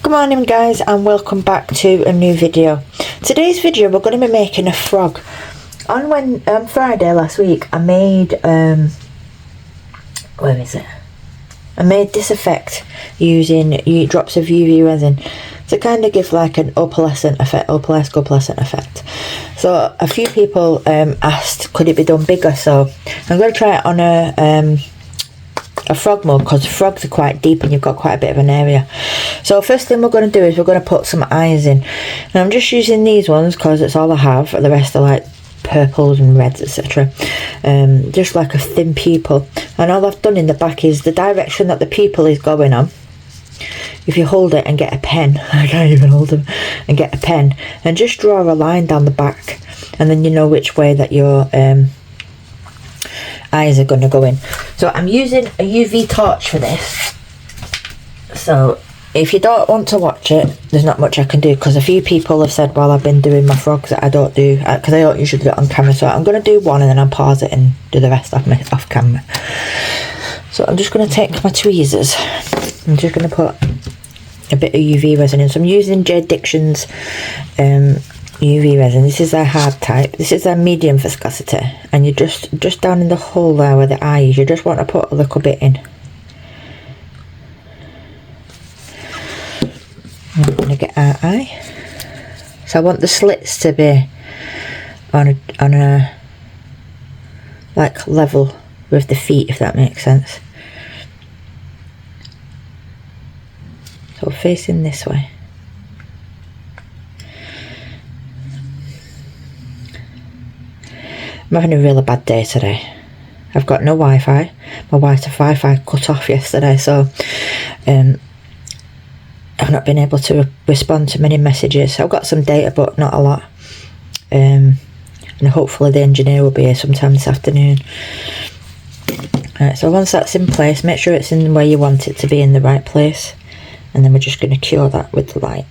Good morning guys, and welcome back to a new video. Today's video we're going to be making a frog. On Friday last week I made where is it? I made this effect using drops of UV resin to kind of give like an opalescent effect. So a few people asked could it be done bigger, so I'm going to try it on a frog mold because frogs are quite deep and you've got quite a bit of an area. So first thing we're going to do is we're going to put some eyes in, and I'm just using these ones because it's all I have. The rest are like purples and reds, etc. Just like a thin pupil, and all I've done in the back is the direction that the pupil is going on. If you hold it and get a pen, I can't even hold them, and get a pen and just draw a line down the back, and then you know which way that your eyes are going to go in. So I'm using a UV torch for this, so if you don't want to watch it, there's not much I can do, because a few people have said while I've been doing my frogs that I don't do, because I don't usually do it on camera. So I'm going to do one and then I'll pause it and do the rest off camera. So I'm just going to take my tweezers. I'm just going to put a bit of UV resin in. So I'm using Jade Dixon's UV resin. This is their hard type. This is their medium viscosity, and you just down in the hole there where the eye is, you just want to put a little bit in. I'm going to get our eye. So I want the slits to be on a like level with the feet, if that makes sense. So facing this way. I'm having a really bad day today. I've got no Wi-Fi. My Wi-Fi cut off yesterday, so I've not been able to respond to many messages. I've got some data but not a lot, and hopefully the engineer will be here sometime this afternoon. Right, so once that's in place, make sure it's in where you want it to be, in the right place, and then we're just going to cure that with the light.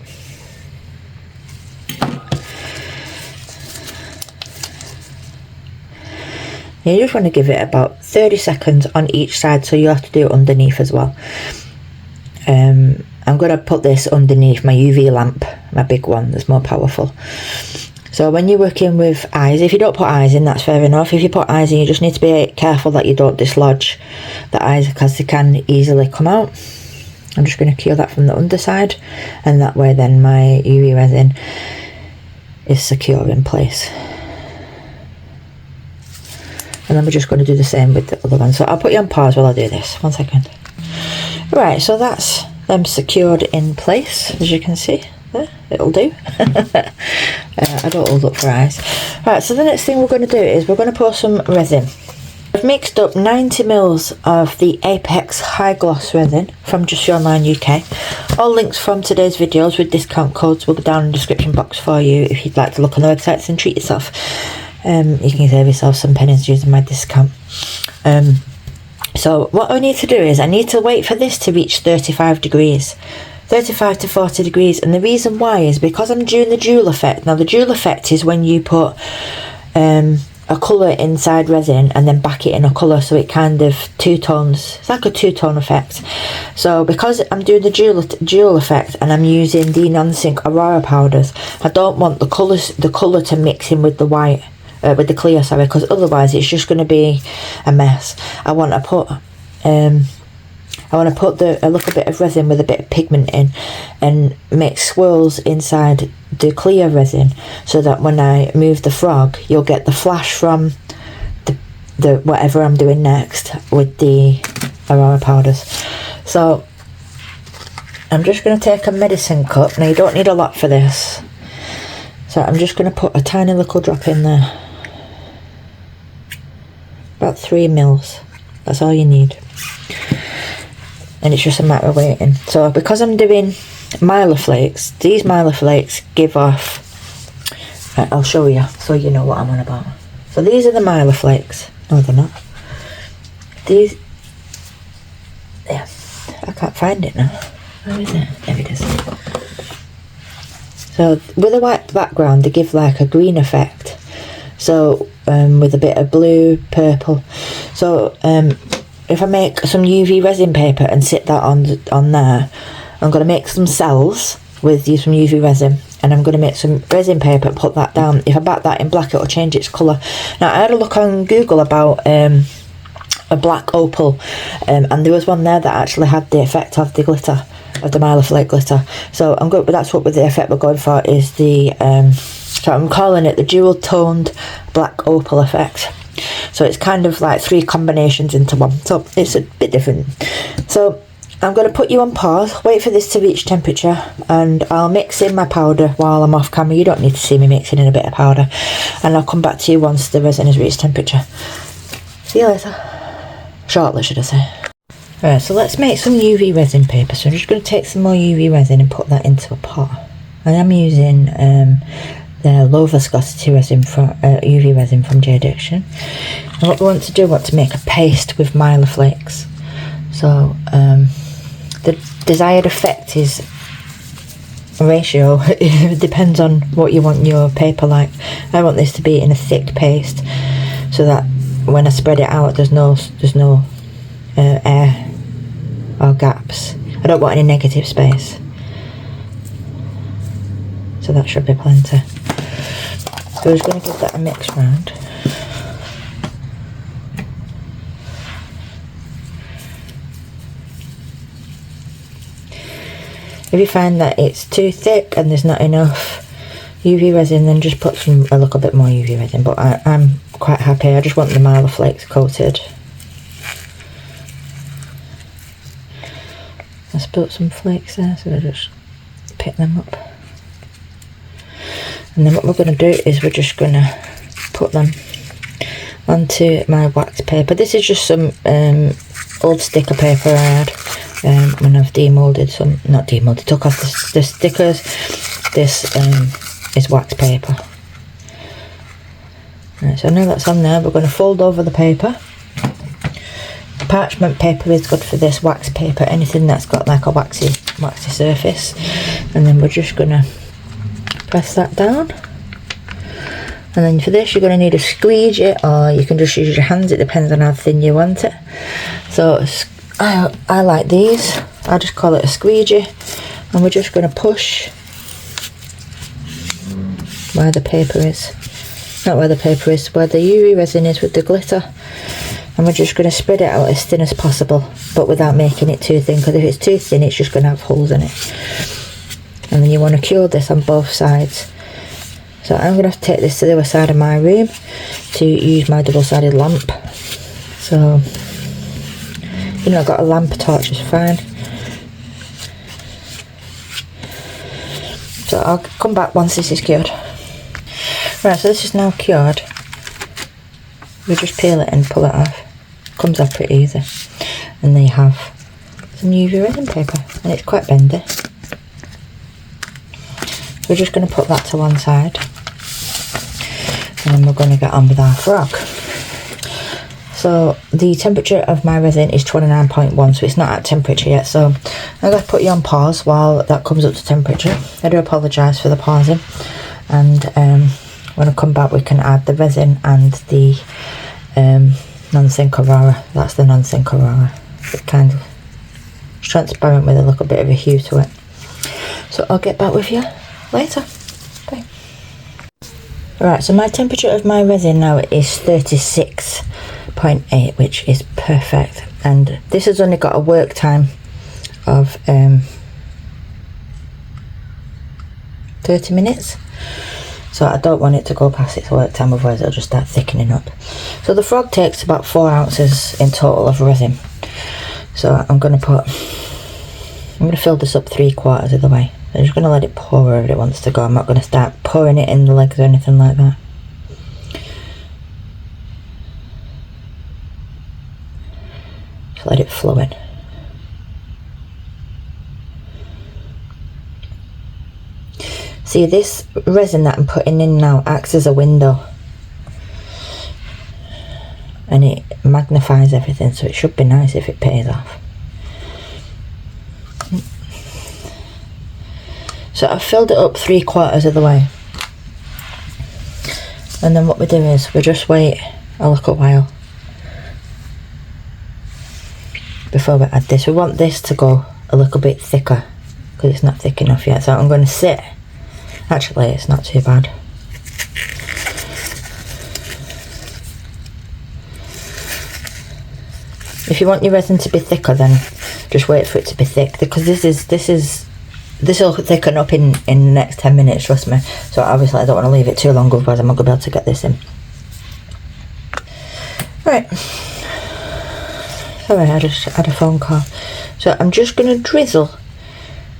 You just want to give it about 30 seconds on each side, so you have to do it underneath as well. I'm going to put this underneath my UV lamp, my big one that's more powerful. So when you're working with eyes, if you don't put eyes in, that's fair enough. If you put eyes in, you just need to be careful that you don't dislodge the eyes, because they can easily come out. I'm just going to cure that from the underside, and that way then my UV resin is secure in place. And then we're just going to do the same with the other one. So I'll put you on pause while I do this. 1 second. Right, so that's them secured in place, as you can see. There, it'll do. I don't hold up for eyes. Right, so the next thing we're going to do is we're going to pour some resin. I've mixed up 90 mils of the Apex High Gloss resin from Just Your Online UK. All links from today's videos with discount codes will be down in the description box for you if you'd like to look on the websites and treat yourself. You can save yourself some pennies using my discount. So what I need to do is I need to wait for this to reach 35 degrees. 35 to 40 degrees, and the reason why is because I'm doing the jewel effect. Now the jewel effect is when you put a colour inside resin and then back it in a colour, so it kind of two tones. It's like a two-tone effect. So because I'm doing the jewel effect and I'm using the non-sync Aurora powders, I don't want the colour to mix in with the white. With the clear, sorry, because otherwise it's just going to be a mess. I want to put a little bit of resin with a bit of pigment in, and make swirls inside the clear resin, so that when I move the frog, you'll get the flash from the whatever I'm doing next with the Aurora powders. So I'm just going to take a medicine cup. Now you don't need a lot for this, so I'm just going to put a tiny little drop in there. About 3 mils, that's all you need, and it's just a matter of waiting. So because I'm doing Mylar Flakes, these Mylar Flakes give off, right, I'll show you so you know what I'm on about. So these are the Mylar Flakes. No, they're not. These, yeah, I can't find it now. Where is it? There it is. So with a white background they give like a green effect, so with a bit of blue, purple. So if I make some UV resin paper and sit that on there, I'm going to make some cells with some UV resin, and I'm going to make some resin paper and put that down. If I bat that in black, it'll change its colour. Now, I had a look on Google about a black opal, and there was one there that actually had the effect of the glitter, of the Mylar Flake glitter. So I'm good, but that's what with the effect we're going for is the so I'm calling it the dual toned Black.Opal Effect. So it's kind of like 3 combinations into one, so it's a bit different. So I'm going to put you on pause, wait for this to reach temperature, and I'll mix in my powder while I'm off camera. You don't need to see me mixing in a bit of powder, and I'll come back to you once the resin has reached temperature. See you later. Shortly, should I say. Alright, so let's make some UV resin paper. So I'm just going to take some more UV resin and put that into a pot. I am using the low viscosity resin from UV resin from J Diction. And what we want to do, we want to make a paste with Mylar Flakes. So the desired effect is a ratio. It depends on what you want your paper like. I want this to be in a thick paste, so that when I spread it out, there's no air or gaps. I don't want any negative space. So that should be plenty. So we're just going to give that a mix round. If you find that it's too thick and there's not enough UV resin, then just put a little bit more UV resin, but I'm quite happy. I just want the Mylar Flakes coated. I spilt some flakes there, so I'll just pick them up. And then what we're going to do is we're just going to put them onto my wax paper. This is just some old sticker paper I had when I've demoulded some, not demoulded, took off the stickers. This is wax paper. Right, so now that's on there, we're going to fold over the paper. Parchment paper is good for this, wax paper, anything that's got like a waxy surface. And then we're just going to press that down. And then for this you're going to need a squeegee, or you can just use your hands, it depends on how thin you want it. So I like these, I just call it a squeegee, and we're just going to push where the paper is, not where the paper is, where the UV resin is with the glitter, and we're just going to spread it out as thin as possible, but without making it too thin, because if it's too thin it's just going to have holes in it. And then you want to cure this on both sides. So I'm going to have to take this to the other side of my room to use my double-sided lamp. So, you know, I've got a lamp torch, is fine. So I'll come back once this is cured. Right, so this is now cured. We just peel it and pull it off. Comes off pretty easy. And there you have some UV resin paper, and it's quite bendy. We're just going to put that to one side, and then we're going to get on with our frog. So the temperature of my resin is 29.1, so it's not at temperature yet, so I'm going to put you on pause while that comes up to temperature. I do apologise for the pausing, and when I come back we can add the resin and the non-sync Aurora. That's the non-sync Aurora. It's kind of transparent with a little bit of a hue to it. So I'll get back with you later. Bye. Alright, so my temperature of my resin now is 36.8, which is perfect, and this has only got a work time of 30 minutes, so I don't want it to go past its work time, otherwise it'll just start thickening up. So the frog takes about 4 ounces in total of resin, so I'm going to fill this up 3/4 of the way. I'm just going to let it pour wherever it wants to go. I'm not going to start pouring it in the legs or anything like that. Just let it flow in. See, this resin that I'm putting in now acts as a window, and it magnifies everything, so it should be nice if it pays off. So I've filled it up 3/4 of the way, and then what we do is we just wait a little while before we add this. We want this to go a little bit thicker because it's not thick enough yet. So I'm going to sit. Actually, it's not too bad. If you want your resin to be thicker, then just wait for it to be thick, because this will thicken up in the next 10 minutes, trust me. So obviously I don't want to leave it too long, otherwise I'm not going to be able to get this in. Right. Sorry, I just had a phone call. So I'm just going to drizzle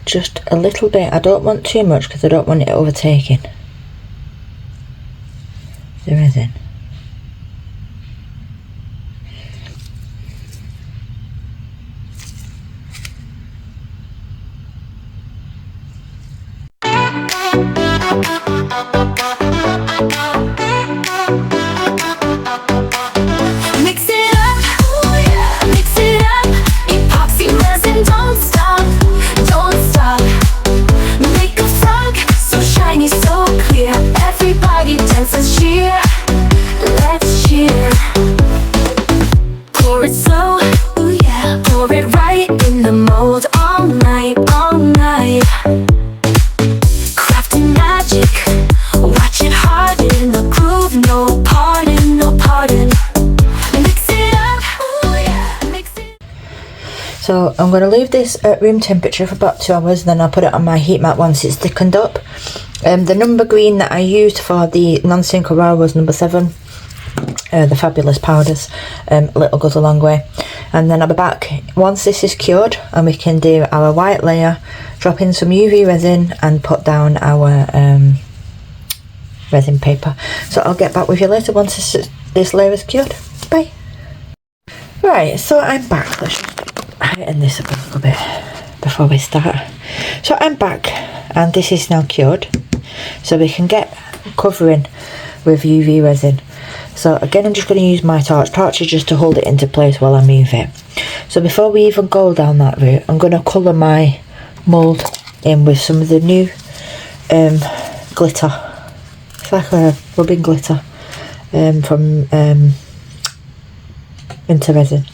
just a little bit. I don't want too much because I don't want it overtaking the resin. Mix it up, oh yeah, mix it up. Epoxy resin, don't stop, don't stop. Make a frog so shiny, so clear. Everybody dance and cheer, let's cheer. Pour it slow, oh yeah, pour it right in the mold all night, all night. Crafting magic, watch it harden, the groove, no pardon, no pardon. Mix it up, oh yeah, mix it. So I'm going to leave this at room temperature for about 2 hours, and then I'll put it on my heat mat once it's thickened up. The number green that I used for the non-sink Aurora was number 7. The fabulous powders. Little goes a long way. And then I'll be back once this is cured and we can do our white layer, drop in some UV resin and put down our resin paper. So I'll get back with you later once this layer is cured. Bye. Right, so I'm back. Let's just heighten this up a little bit before we start. So I'm back and this is now cured, so we can get covering with UV resin. So again, I'm just going to use my torch is just to hold it into place while I move it. So before we even go down that route, I'm going to colour my mould in with some of the new glitter. It's like a rubbing glitter from IntoResin.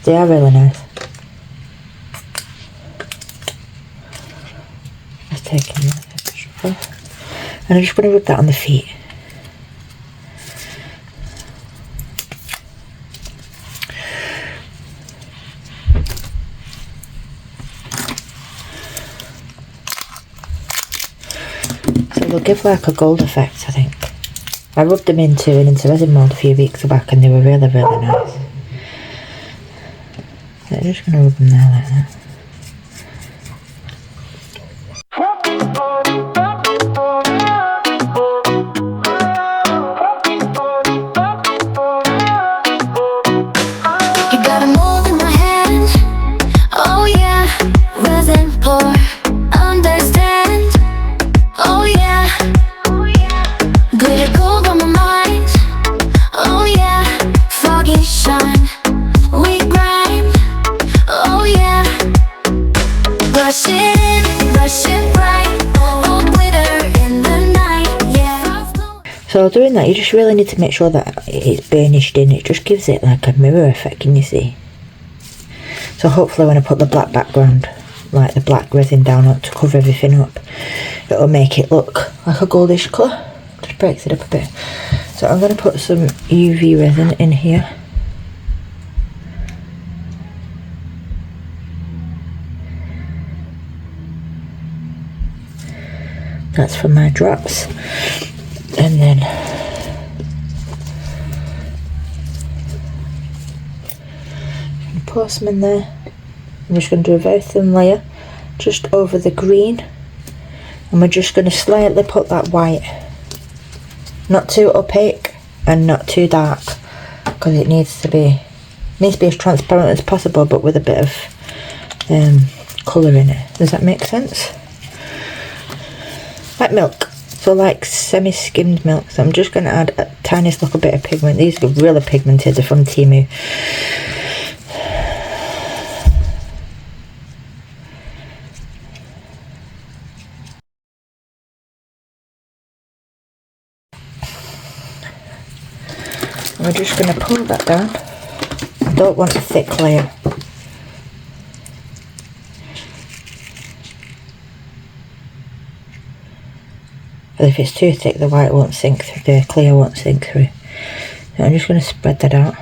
They are really nice. Let's take them. And I'm just going to rub that on the feet. So they'll give like a gold effect, I think. I rubbed them into an IntoResin mould a few weeks back and they were really, really nice. So I'm just going to rub them there like that. So doing that, you just really need to make sure that it's burnished in. It just gives it like a mirror effect, can you see? So hopefully when I put the black background, like the black resin down to cover everything up, it'll make it look like a goldish colour. Just breaks it up a bit. So I'm going to put some UV resin in here. That's for my drops. And then pour some in there. I'm just going to do a very thin layer just over the green, and we're just going to slightly put that white, not too opaque and not too dark, because it needs to be as transparent as possible, but with a bit of colour in it. Does that make sense? Like milk. So like semi-skimmed milk. So I'm just going to add a tiniest little bit of pigment. These are really pigmented, they're from Timu. And we're just going to pull that down. I don't want a thick layer. Because if it's too thick, the white won't sink through, the clear won't sink through. So I'm just going to spread that out.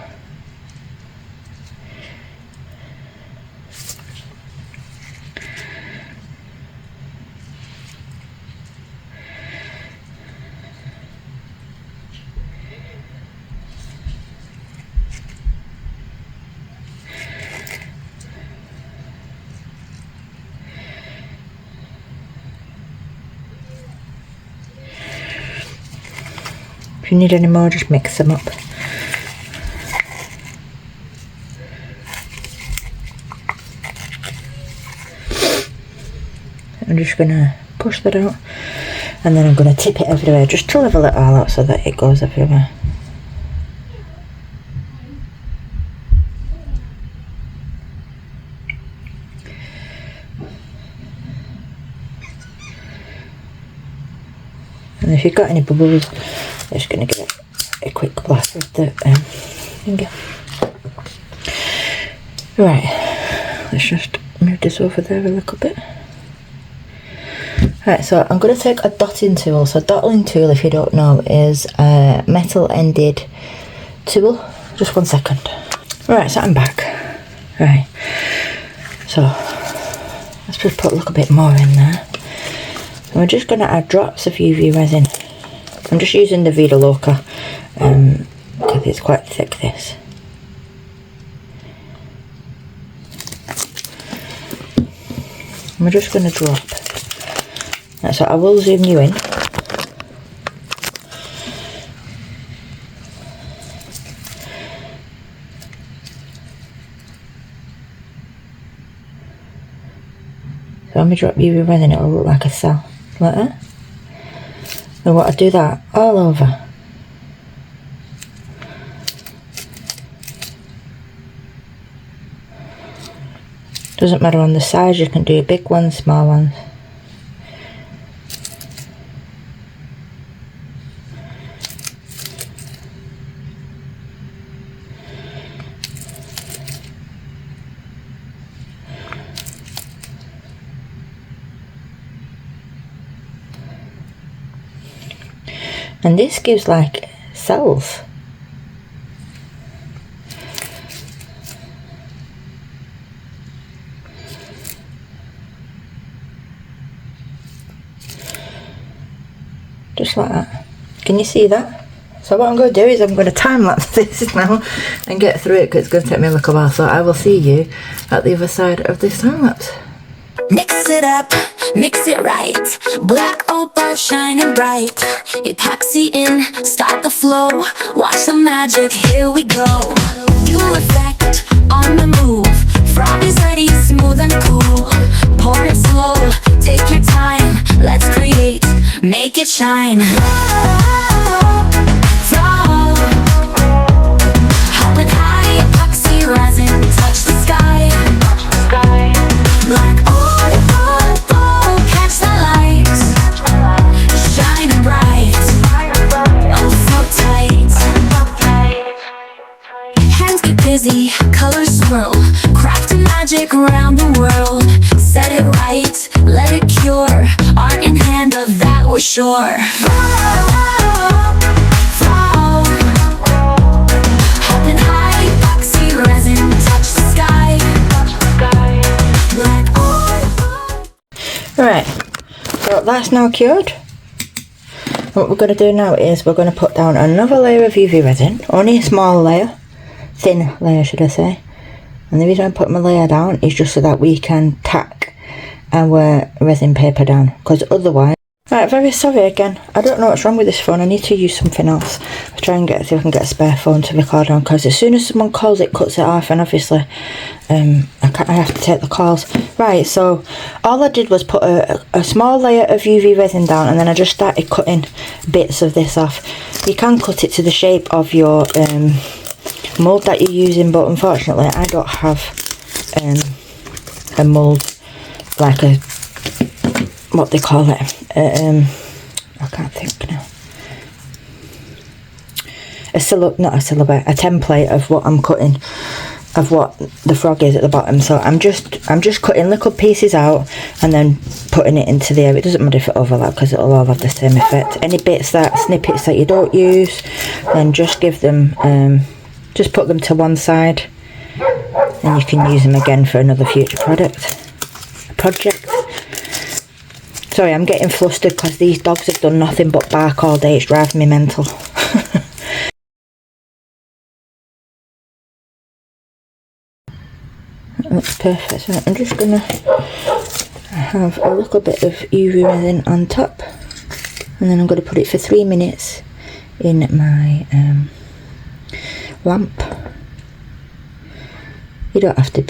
If you need any more, just mix them up. I'm just going to push that out, and then I'm going to tip it everywhere just to level it all out so that it goes everywhere. And if you've got any bubbles, I'm just going to give it a quick blast with the finger. Right, let's just move this over there a little bit. Right, so I'm going to take a dotting tool. So dotting tool, if you don't know, is a metal ended tool. Just 1 second. Right, so I'm back. Right, so let's just put a little bit more in there. And we're just going to add drops of UV resin. I'm just using the Vida Loca because it's quite thick, this. And we're just going to drop. Right, so I will zoom you in. So when we drop UV resin, it will look like a cell, like that. I want to do that all over. Doesn't matter on the size, you can do big ones, small ones. And this gives like cells. Just like that. Can you see that? So what I'm going to do is I'm going to time lapse this now and get through it because it's going to take me a little while. So I will see you at the other side of this time lapse. Mix it up, mix it right. Black opal shining bright. Epoxy in, start the flow. Watch the magic, here we go. New effect on the move. Frog is ready, smooth and cool. Pour it slow, take your time. Let's create, make it shine. Flow. Hop and high, epoxy resin, touch the sky. Black opal, catch the light. Shining bright, oh so tight. Hands get busy, colors swirl. Crafting magic around the world. Set it right, let it cure. Art in hand, of that we're sure. Flow. Hopping high, epoxy resin, touch the sky. Black opal. Right, so that's now cured. What we're going to do now is we're going to put down another layer of UV resin, only a small layer, thin layer should I say. And the reason I put my layer down is just so that we can tack our resin paper down, because otherwise... Right, very sorry again, I don't know what's wrong with this phone. I need to use something else. I'll try and see if I can get a spare phone to record on, because as soon as someone calls it cuts it off, and obviously I have to take the calls. Right, so all I did was put a small layer of UV resin down, and then I just started cutting bits of this off. You can cut it to the shape of your mould that you're using, but unfortunately I don't have a mould, like a, what they call it, I can't think now, a template of what I'm cutting. of what the frog is at the bottom. So I'm just cutting little pieces out and then putting it into there. It doesn't matter if it overlaps because it'll all have the same effect. Any snippets that you don't use, then just give them, just put them to one side, and you can use them again for another future project. Sorry, I'm getting flustered because these dogs have done nothing but bark all day. It's driving me mental. That's perfect. So I'm just going to have a little bit of UV resin on top, and then I'm going to put it for 3 minutes in my lamp. You don't have to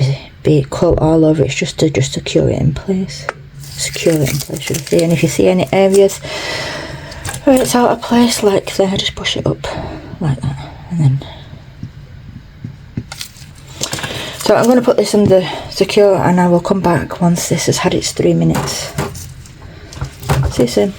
be cut all over, it's just to secure it in place. Should I say. And if you see any areas where it's out of place, like there, just push it up like that, and then. So I'm going to put this under secure, and I will come back once this has had its 3 minutes. See you soon.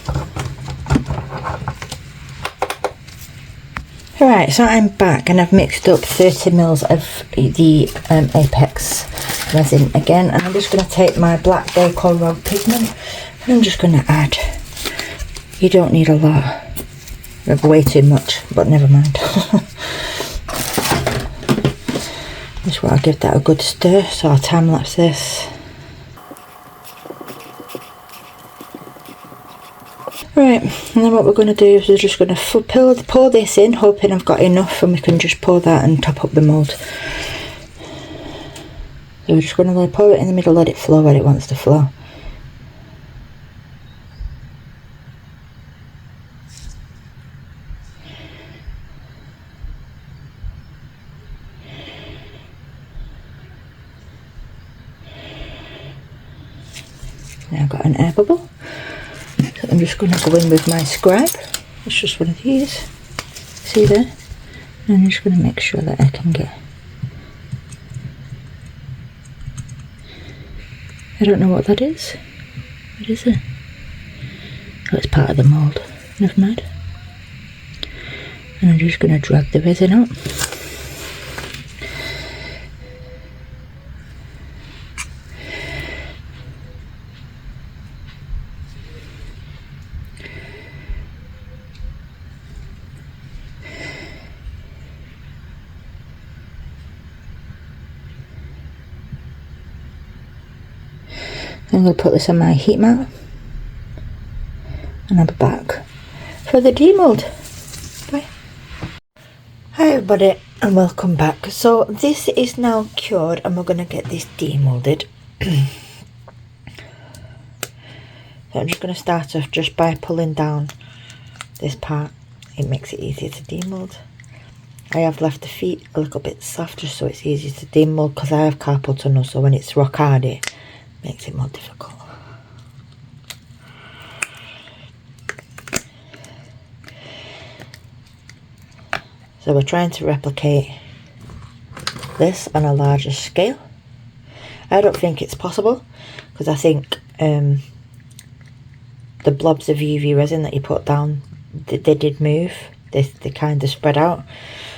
Right, so I'm back and I've mixed up 30 mils of the Apex resin again, and I'm just going to take my Black.Opal pigment and I'm just going to add. You don't need a lot, way too much, but never mind. Just want to give that a good stir, so I'll time lapse this. Right, and then what we're going to do is we're just going to pour this in, hoping I've got enough, and we can just pour that and top up the mould. So we're just going to pour it in the middle, let it flow where it wants to flow. Now I've got an air bubble. So I'm just going to go in with my scribe. It's just one of these. See there? And I'm just going to make sure that I can get. I don't know what that is. What is it? Oh, it's part of the mould. Never mind. And I'm just going to drag the resin out. I'm going to put this on my heat mat, and I'll be back for the demould. Bye. Hi everybody and welcome back. So this is now cured and we're going to get this demoulded. So I'm just going to start off just by pulling down this part. It makes it easier to demould. I have left the feet a little bit soft just so it's easier to demould, because I have carpal tunnel, so when it's rock hard it makes it more difficult. So we're trying to replicate this on a larger scale. I don't think it's possible, because I think the blobs of UV resin that you put down, they did move. They kind of spread out.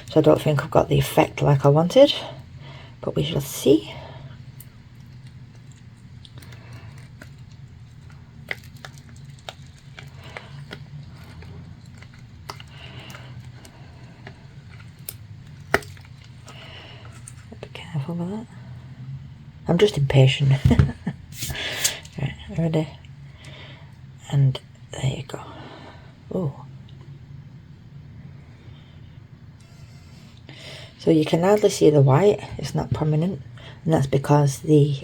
So I don't think I've got the effect like I wanted, but we shall see. Careful with that. I'm just impatient. Right, ready? And there you go. Oh. So you can hardly see the white, it's not prominent, and that's because the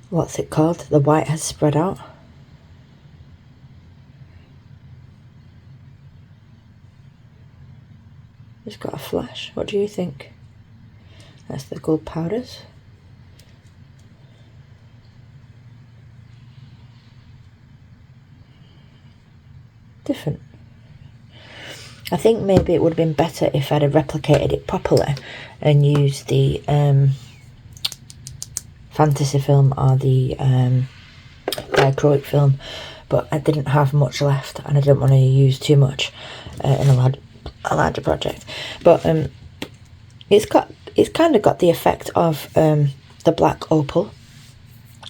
what's it called? The white has spread out. It's got a flash. What do you think? That's the gold powders. Different. I think maybe it would have been better if I'd have replicated it properly and used the fantasy film or the diacrylic film, but I didn't have much left and I didn't want to use too much in a larger project. But it's kind of got the effect of the Black Opal.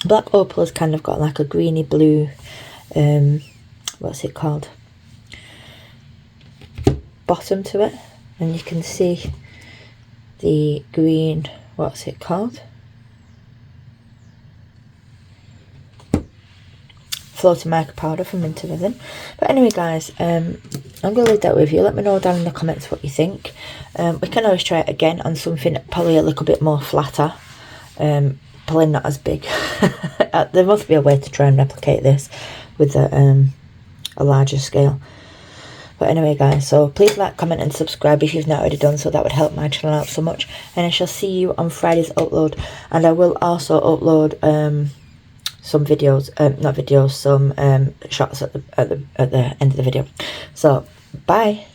Black Opal has kind of got like a greeny blue, what's it called, bottom to it, and you can see the green, what's it called, floating mica powder from IntoResin. But anyway guys, I'm going to leave that with you. Let me know down in the comments what you think. We can always try it again on something probably a little bit more flatter, probably not as big. There must be a way to try and replicate this with a larger scale. But anyway guys, so please like, comment and subscribe if you've not already done so. That would help my channel out so much. And I shall see you on Friday's upload, and I will also upload some videos, not videos, some shots at the end of the video. So bye.